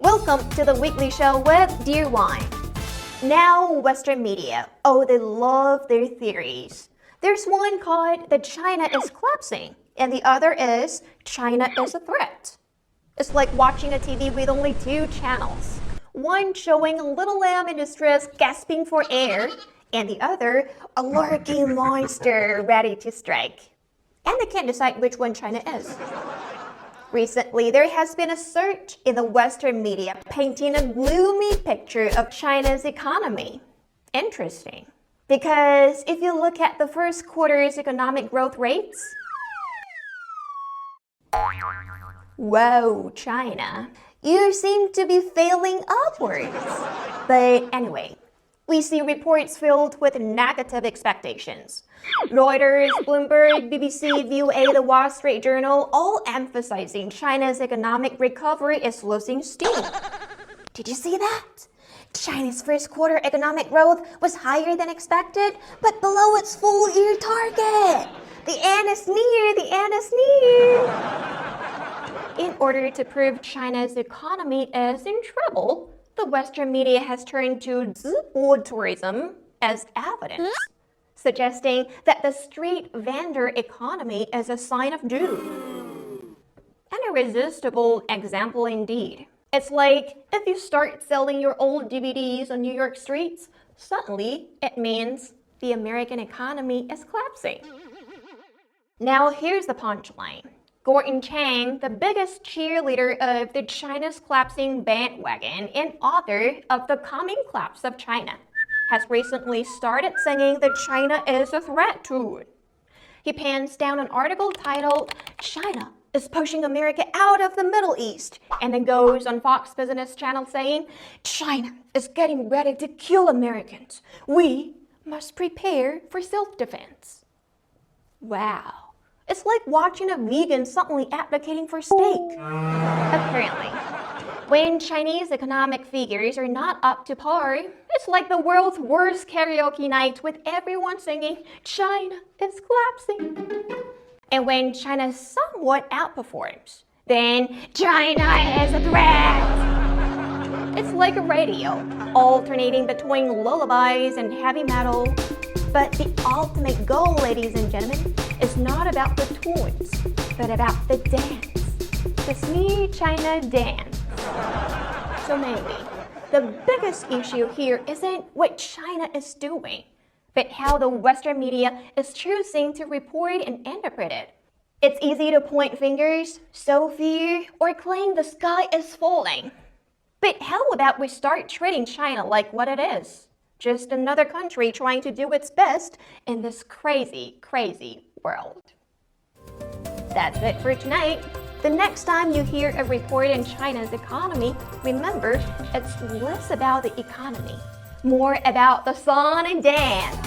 Welcome to the weekly show with Deer Wang. Now, Western media, they love their theories. There's one called that China is collapsing, and the other is China is a threat. It's like watching a TV with only two channels. One showing a little lamb in distress gasping for air, and the other a lurking monster ready to strike. And they can't decide which one China is. Recently, there has been a surge in the Western media painting a gloomy picture of China's economy. Interesting, because if you look at the first quarter's economic growth rates, whoa, China, you seem to be failing upwards. But anyway, we see reports filled with negative expectations. Reuters, Bloomberg, BBC, VOA, The Wall Street Journal, all emphasizing China's economic recovery is losing steam. Did you see that? China's first quarter economic growth was higher than expected, but below its full year target. The end is near, the end is near. In order to prove China's economy is in trouble, the Western media has turned to zipboard tourism as evidence, suggesting that the street vendor economy is a sign of doom. An irresistible example indeed. It's like if you start selling your old DVDs on New York streets, suddenly it means the American economy is collapsing. Now here's the punchline. Gordon Chang, the biggest cheerleader of the China's collapsing bandwagon and author of The Coming Collapse of China, has recently started singing that China is a threat to it. He pens down an article titled, "China is pushing America out of the Middle East," and then goes on Fox Business Channel saying, "China is getting ready to kill Americans. We must prepare for self-defense." Wow. It's like watching a vegan suddenly advocating for steak. Apparently, when Chinese economic figures are not up to par, it's like the world's worst karaoke night with everyone singing, "China is collapsing." And when China somewhat outperforms, then China is a threat. It's like a radio, alternating between lullabies and heavy metal. But the ultimate goal, ladies and gentlemen, is not about the tunes, but about the dance. The Sneer China dance. So maybe the biggest issue here isn't what China is doing, but how the Western media is choosing to report and interpret it. It's easy to point fingers, sow fear, or claim the sky is falling. But how about we start treating China like what it is? Just another country trying to do its best in this crazy, crazy world. That's it for tonight. The next time you hear a report in China's economy, remember, it's less about the economy, more about the song and dance.